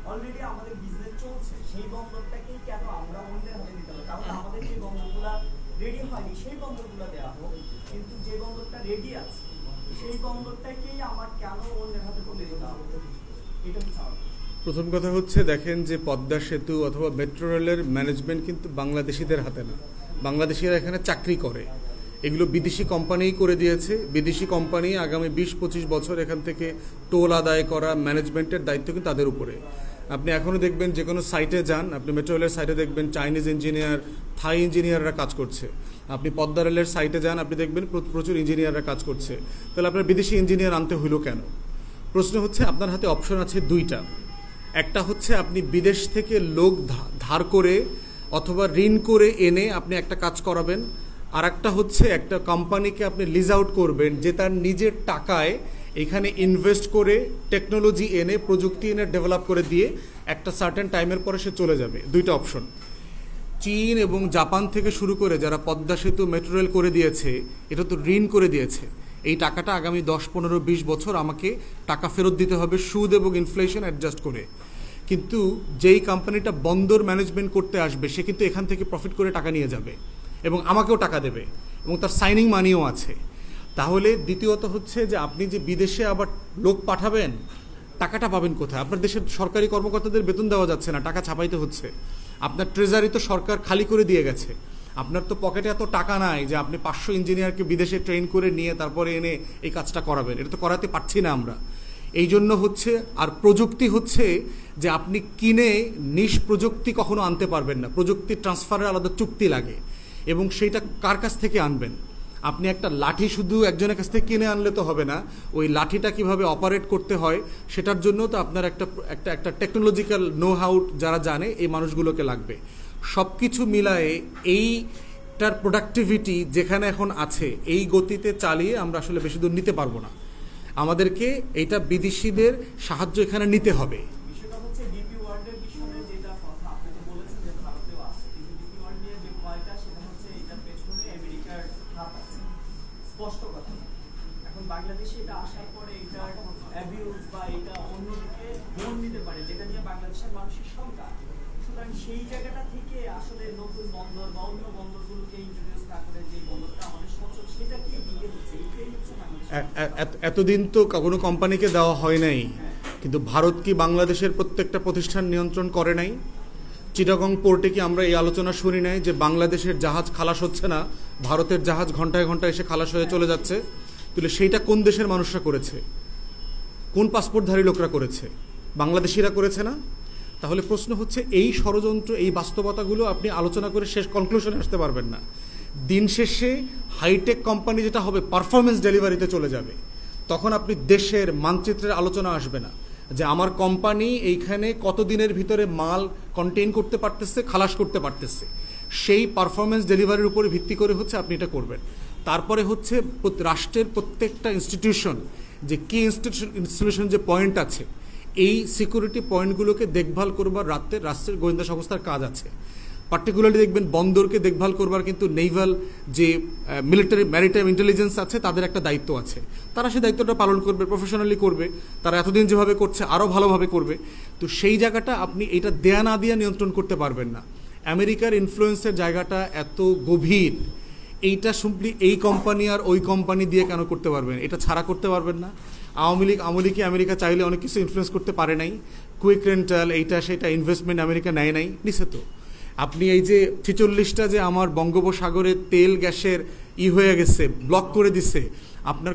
অলরেডি আমাদের বিজনেস চলছে, সেই বন্দরটাকেই কেন আমরা অন্যের হাতে দিতে হবে? তাহলে আমাদের যে বন্দরগুলো রেডি হয়নি সেই বন্দরগুলো দেওয়া হোক, কিন্তু যে বন্দরটা রেডি আছে সেই বন্দরটাকেই আমার কেন অন্যের হাতে তুলে দিতে হবে? এটা হচ্ছে আমার প্রথম কথা হচ্ছে, দেখেন যে পদ্মা সেতু অথবা মেট্রো রেলের ম্যানেজমেন্ট কিন্তু বাংলাদেশিদের হাতে না। বাংলাদেশিরা এখানে চাকরি করে, এগুলো বিদেশি কোম্পানিই করে দিয়েছে। বিদেশি কোম্পানি আগামী 20-25 বছর এখান থেকে টোল আদায় করা, ম্যানেজমেন্টের দায়িত্ব কিন্তু তাদের উপরে। আপনি এখনও দেখবেন যে কোনো সাইটে যান, আপনি মেট্রো রেলের সাইটে দেখবেন চাইনিজ ইঞ্জিনিয়ার, থাই ইঞ্জিনিয়াররা কাজ করছে। আপনি পদ্মা রেলের সাইটে যান, আপনি দেখবেন প্রচুর ইঞ্জিনিয়াররা কাজ করছে। তাহলে আপনার বিদেশি ইঞ্জিনিয়ার আনতে হইল কেন? প্রশ্ন হচ্ছে, আপনার হাতে অপশন আছে দুইটা। একটা হচ্ছে আপনি বিদেশ থেকে লোক ধার করে অথবা ঋণ করে এনে আপনি একটা কাজ করাবেন, আর একটা হচ্ছে একটা কোম্পানিকে আপনি লিজ আউট করবেন যে তার নিজের টাকায় এখানে ইনভেস্ট করে টেকনোলজি এনে, প্রযুক্তি এনে ডেভেলপ করে দিয়ে একটা সার্টেন টাইমের পরে সে চলে যাবে। দুইটা অপশন। চীন এবং জাপান থেকে শুরু করে যারা পদ্মা সেতু, মেট্রো রেল করে দিয়েছে, এটা তো ঋণ করে দিয়েছে। এই টাকাটা আগামী 10-15-20 বছর আমাকে টাকা ফেরত দিতে হবে, সুদ এবং ইনফ্লেশন অ্যাডজাস্ট করে। কিন্তু যেই কোম্পানিটা বন্দর ম্যানেজমেন্ট করতে আসবে, সে কিন্তু এখান থেকে প্রফিট করে টাকা নিয়ে যাবে এবং আমাকেও টাকা দেবে এবং তার সাইনিং মানিও আছে। তাহলে দ্বিতীয়ত হচ্ছে যে আপনি যে বিদেশে আবার লোক পাঠাবেন, টাকাটা পাবেন কোথায়? আপনার দেশের সরকারি কর্মকর্তাদের বেতন দেওয়া যাচ্ছে না, টাকা ছাপাইতে হচ্ছে। আপনার ট্রেজারি তো সরকার খালি করে দিয়ে গেছে। আপনার তো পকেটে এত টাকা নাই যে আপনি 500 ইঞ্জিনিয়ারকে বিদেশে ট্রেন করে নিয়ে তারপরে এনে এই কাজটা করাবেন। এটা তো করাতে পারছি না আমরা। এই জন্য হচ্ছে, আর প্রযুক্তি হচ্ছে যে আপনি কিনে নিজ প্রযুক্তি কখনো আনতে পারবেন না। প্রযুক্তি ট্রান্সফারের আলাদা চুক্তি লাগে এবং সেইটা কার কাছ থেকে আনবেন? আপনি একটা লাঠি শুধু একজনের কাছ থেকে কিনে আনলে তো হবে না, ওই লাঠিটা কিভাবে অপারেট করতে হয় সেটার জন্য তো আপনার একটা টেকনোলজিক্যাল নো হাউ যারা জানে, এই মানুষগুলোকে লাগবে। সব কিছু মিলায়ে এইটার প্রোডাক্টিভিটি যেখানে এখন আছে, এই গতিতে চালিয়ে আমরা আসলে বেশি দূর নিতে পারবো না। আমাদেরকে এইটা বিদেশিদের সাহায্য এখানে নিতে হবে। বিষয়টা হচ্ছে ডিপি ওয়ার্ল্ডের বিষয়ে যেটা কথা আপনি তো বলেছেন যে ভারতেও আছে, কিন্তু ডিপি ওয়ার্ল্ড নিয়ে যে ভয়টা, সেটা হচ্ছে এটার পেছনে আমেরিকার হাত আছে, স্পষ্ট কথা। এখন বাংলাদেশে এটা আসার পরে এটার অ্যাবিউজ বা এটা অন্যদিকে মন নিতে পারে, যেটা নিয়ে বাংলাদেশের মানুষের শঙ্কা। সুতরাং সেই জায়গাটা থেকে আসলে নতুন বন্দর বা অন্য বন্দরগুলোকে ইন্ট্রোডিউস না করে যে বন্দরটা আমাদের সচল, সেটা কি দিকে হচ্ছে? এটাই হচ্ছে এতদিন তো কোনো কোম্পানিকে দেওয়া হয় নাই, কিন্তু ভারত কি বাংলাদেশের প্রত্যেকটা প্রতিষ্ঠান নিয়ন্ত্রণ করে নাই? চিটাগং পোর্টে কি আমরা এই আলোচনা শুনি নাই যে বাংলাদেশের জাহাজ খালাস হচ্ছে না, ভারতের জাহাজ ঘন্টায় ঘন্টায় এসে খালাস হয়ে চলে যাচ্ছে? তাহলে সেইটা কোন দেশের মানুষরা করেছে? কোন পাসপোর্টধারী লোকরা করেছে? বাংলাদেশিরা করেছে না? তাহলে প্রশ্ন হচ্ছে, এই ষড়যন্ত্র, এই বাস্তবতাগুলো আপনি আলোচনা করে শেষ কনক্লুশনে আসতে পারবেন না। দিন শেষে হাইটেক কোম্পানি যেটা হবে, পারফরমেন্স ডেলিভারিতে চলে যাবে। তখন আপনি দেশের মানচিত্রের আলোচনা আসবে না যে আমার কোম্পানি এইখানে কতদিনের ভিতরে মাল কন্টেইন করতে পারতেছে, খালাস করতে পারতেছে। সেই পারফরমেন্স ডেলিভারির উপরে ভিত্তি করে হচ্ছে আপনি এটা করবেন। তারপরে হচ্ছে রাষ্ট্রের প্রত্যেকটা ইনস্টিটিউশন, যে কি ইনস্টিটিউশন যে পয়েন্ট আছে, এই সিকিউরিটি পয়েন্টগুলোকে দেখভাল করবার রাষ্ট্রের গোয়েন্দা সংস্থার কাজ আছে। পার্টিকুলারলি দেখবেন বন্দরকে দেখভাল করবার কিন্তু নেভাল যে মিলিটারি ম্যারিটাইম ইন্টেলিজেন্স আছে, তাদের একটা দায়িত্ব আছে। তারা সেই দায়িত্বটা পালন করবে, প্রফেশনালি করবে। তারা এতদিন যেভাবে করছে আরও ভালোভাবে করবে। তো সেই জায়গাটা আপনি এটা দেয়া না দিয়ে নিয়ন্ত্রণ করতে পারবেন না। আমেরিকার ইনফ্লুয়েন্সের জায়গাটা এত গভীর, এইটা সিম্পলি এই কোম্পানি আর ওই কোম্পানি দিয়ে কেন করতে পারবেন? এটা ছাড়া করতে পারবেন না। আওয়ামী লীগকে আমেরিকা চাইলে অনেক কিছু ইনফ্লুয়েন্স করতে পারে নাই। কুইক রেন্টাল, এইটা সেটা ইনভেস্টমেন্ট আমেরিকা নেয় নাই, নিছে তো। আপনি এই যে 46টা যে আমার বঙ্গোপসাগরে তেল গ্যাসের হয়ে গেছে, ব্লক করে দিচ্ছে, আপনার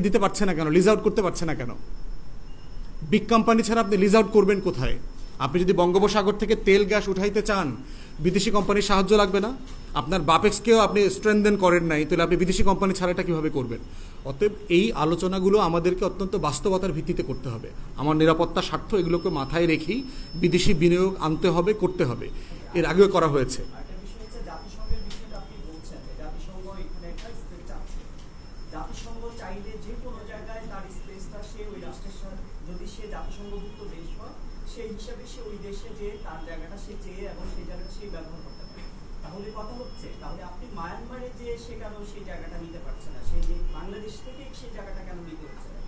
দিতে পারছে না কেন? লিজ আউট করতে পারছে না কেন? বিগ কোম্পানি ছাড়া আপনি লিজ আউট করবেন কোথায়? আপনি যদি বঙ্গোপসাগর থেকে তেল গ্যাস উঠাইতে চান, বিদেশি কোম্পানির সাহায্য লাগবে না? আপনার বাপেক্সকেও আপনি স্ট্রেনদেন করেন নাই, তাহলে আপনি বিদেশি কোম্পানি ছাড়া এটা কীভাবে করবেন? অতএব এই আলোচনাগুলো আমাদেরকে অত্যন্ত বাস্তবতার ভিত্তিতে করতে হবে। আমার নিরাপত্তার স্বার্থ এগুলোকে মাথায় রেখেই বিদেশি বিনিয়োগ আনতে হবে, করতে হবে। এর আগেও করা হয়েছে। বাইরে যে কোনো জায়গায় তার স্পেসটা সে ওই রাষ্ট্রের সাথে, যদি সে জাতিসংঘভুক্ত দেশ হয় সেই হিসাবে সে ওই দেশে যে তার জায়গাটা সে চেয়ে এবং সেই জায়গাটা সে ব্যবহার করতে পারে। তাহলে কথা হচ্ছে, তাহলে আপনি মায়ানমারে যে সে কেন সেই জায়গাটা নিতে পারছে না, সেই বাংলাদেশ থেকে সেই জায়গাটা কেন নিতে হচ্ছে না?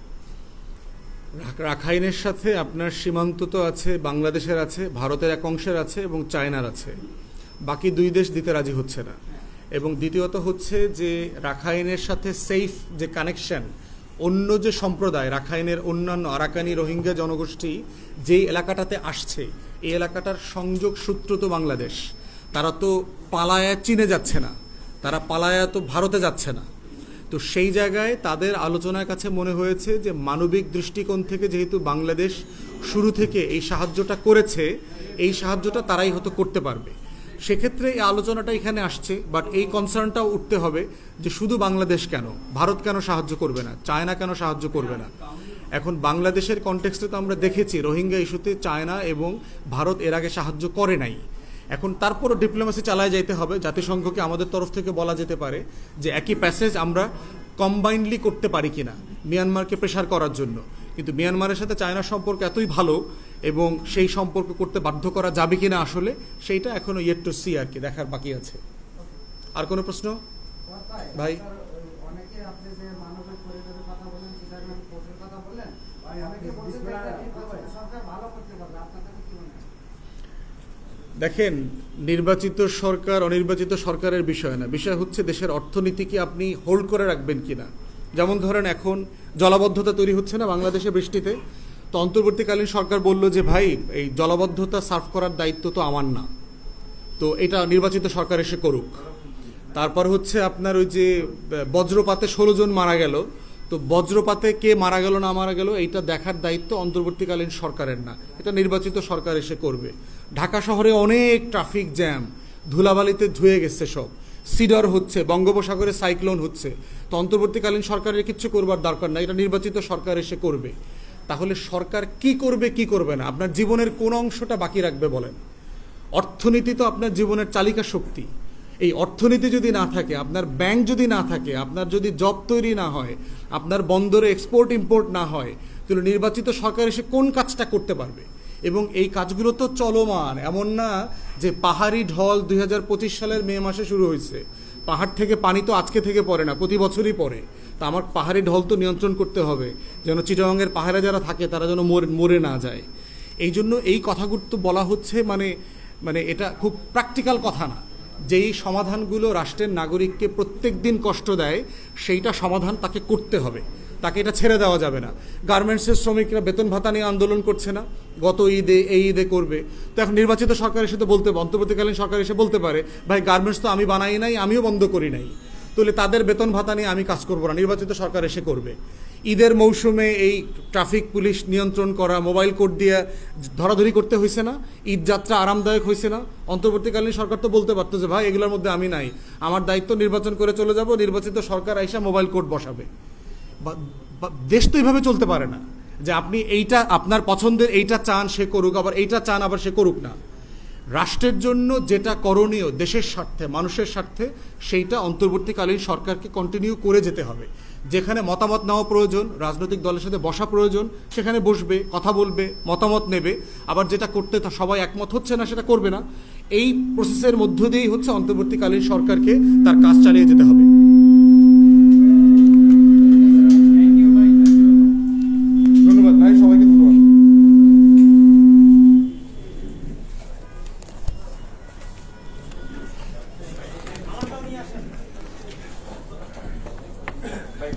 রাখাইনের সাথে আপনার সীমান্ত তো আছে, বাংলাদেশের আছে, ভারতের এক অংশের আছে এবং চায়নার আছে। বাকি দুই দেশ দিতে রাজি হচ্ছে না। এবং দ্বিতীয়ত হচ্ছে যে রাখাইনের সাথে সেফ যে কানেকশন, অন্য যে সম্প্রদায় রাখাইনের অন্যান্য আরাকানি রোহিঙ্গা জনগোষ্ঠী যেই এলাকাটাতে আসছে, এই এলাকাটার সংযোগ সূত্র তো বাংলাদেশ। তারা তো পালায়া চীনে যাচ্ছে না, তারা পালায়া তো ভারতে যাচ্ছে না। তো সেই জায়গায় তাদের আলোচনার কাছে মনে হয়েছে যে মানবিক দৃষ্টিকোণ থেকে যেহেতু বাংলাদেশ শুরু থেকে এই সাহায্যটা করেছে, এই সাহায্যটা তারাই হয়তো করতে পারবে। সেক্ষেত্রে এই আলোচনাটা এখানে আসছে। বাট এই কনসার্নটাও উঠতে হবে যে শুধু বাংলাদেশ কেন, ভারত কেন সাহায্য করবে না, চায়না কেন সাহায্য করবে না। এখন বাংলাদেশের কনটেক্সটে তো আমরা দেখেছি রোহিঙ্গা ইস্যুতে চায়না এবং ভারত এর আগে সাহায্য করে নাই। এখন তারপরও ডিপ্লোমেসি চালায় যেতে হবে। জাতিসংঘকে আমাদের তরফ থেকে বলা যেতে পারে যে একই প্যাসেজ আমরা কম্বাইন্ডলি করতে পারি কিনা মিয়ানমারকে প্রেশার করার জন্য। কিন্তু মিয়ানমারের সাথে চায়নার সম্পর্ক এতই ভালো এবং সেই সম্পর্ক করতে বাধ্য করা যাবে কিনা আসলে সেইটা এখনো ইয়েট টু সি, আর কি দেখার বাকি আছে। আর কোনো প্রশ্ন ভাই? অনেকে আপনি যে মানবিক পরিবেশের কথা বলেন, চিটাগাং পোর্টের কথা বলেন, অনেকে বলছে যে সরকার ভালো করতে পারবে, আপনাদের কি মনে হয়? দেখেন, নির্বাচিত সরকার অনির্বাচিত সরকারের বিষয় না, বিষয় হচ্ছে দেশের অর্থনীতিকে আপনি হোল্ড করে রাখবেন কিনা। যেমন ধরেন এখন জলাবদ্ধতা তৈরি হচ্ছে না বাংলাদেশে বৃষ্টিতে, তো অন্তর্বর্তীকালীন সরকার বলল যে ভাই এই জলাবদ্ধতা সার্ভ করার দায়িত্ব তো আমার না, তো এটা নির্বাচিত সরকার এসে করুক। তারপর হচ্ছে আপনার ওই যে বজ্রপাতে 16 জন মারা গেল, তো বজ্রপাতে কে মারা গেল না মারা গেল এইটা দেখার দায়িত্ব অন্তর্বর্তীকালীন সরকারের না, এটা নির্বাচিত সরকার এসে করবে। ঢাকা শহরে অনেক ট্রাফিক জ্যাম, ধুলাবালিতে ধুয়ে গেছে সব, সিডর হচ্ছে, বঙ্গোপসাগরে সাইক্লোন হচ্ছে, তো অন্তর্বর্তীকালীন সরকারের কিছু করবার দরকার নাই, এটা নির্বাচিত সরকার এসে করবে। তাহলে সরকার কি করবে কি করবে না, আপনার জীবনের কোন অংশটা বাকি রাখবে বলেন? অর্থনীতি তো আপনার জীবনের চালিকা শক্তি। এই অর্থনীতি যদি না থাকে, আপনার ব্যাংক যদি না থাকে, আপনার যদি জব তৈরি না হয়, আপনার বন্দরে এক্সপোর্ট ইম্পোর্ট না হয়, তাহলে নির্বাচিত সরকার এসে কোন কাজটা করতে পারবে? এবং এই কাজগুলো তো চলমান, এমন না যে পাহাড়ি ঢল 2025 সালের মে মাসে শুরু হয়েছে। পাহাড় থেকে পানি তো আজকে থেকে পড়ে না, প্রতি বছরই পড়ে। তা আমার পাহাড়ি ঢল তো নিয়ন্ত্রণ করতে হবে, যেন চিটাগাংয়ের পাহাড়ে যারা থাকে তারা যেন মরে না যায়। এই জন্য এই কথাগুলো তো বলা হচ্ছে, মানে এটা খুব প্র্যাকটিক্যাল কথা না। যেই সমাধানগুলো রাষ্ট্রের নাগরিককে প্রত্যেক দিন কষ্ট দেয়, সেইটা সমাধান তাকে করতে হবে, তাকে এটা ছেড়ে দেওয়া যাবে না। গার্মেন্টসের শ্রমিকরা বেতন ভাতা নিয়ে আন্দোলন করছে না, গত ঈদে এই ঈদে করবে, তো এখন নির্বাচিত সরকার এসে তো বলতে, অন্তর্বর্তীকালীন সরকার এসে বলতে পারে ভাই গার্মেন্টস তো আমি বানাই নাই, আমিও বন্ধ করি নাই, তাহলে তাদের বেতন ভাতা নিয়ে আমি কাজ করবো না, নির্বাচিত সরকার এসে করবে। ঈদের মৌসুমে এই ট্রাফিক পুলিশ নিয়ন্ত্রণ করা, মোবাইল কোড দিয়ে ধরাধরি করতে হয়েছে না, ঈদ যাত্রা আরামদায়ক হয়েছে না, অন্তর্বর্তীকালীন সরকার তো বলতে পারতো যে ভাই এগুলোর মধ্যে আমি নাই, আমার দায়িত্ব নির্বাচন করে চলে যাব, নির্বাচিত সরকার আইসা মোবাইল কোড বসাবে। দেশ তো এইভাবে চলতে পারে না যে আপনি এইটা আপনার পছন্দের এইটা চান সে করুক, আবার এইটা চান আবার সে করুক না। রাষ্ট্রের জন্য যেটা করণীয় দেশের স্বার্থে, মানুষের স্বার্থে, সেইটা অন্তর্বর্তীকালীন সরকারকে কন্টিনিউ করে যেতে হবে। যেখানে মতামত নেওয়া প্রয়োজন, রাজনৈতিক দলের সাথে বসা প্রয়োজন, সেখানে বসবে, কথা বলবে, মতামত নেবে। আবার যেটা করতে সবাই একমত হচ্ছে না সেটা করবে না। এই প্রসেসের মধ্য দিয়েই হচ্ছে অন্তর্বর্তীকালীন সরকারকে তার কাজ চালিয়ে যেতে হবে। ধন্যবাদ ভাই, সবাইকে ধন্যবাদ। আমারটাও নিয়ে আসেন ভাই।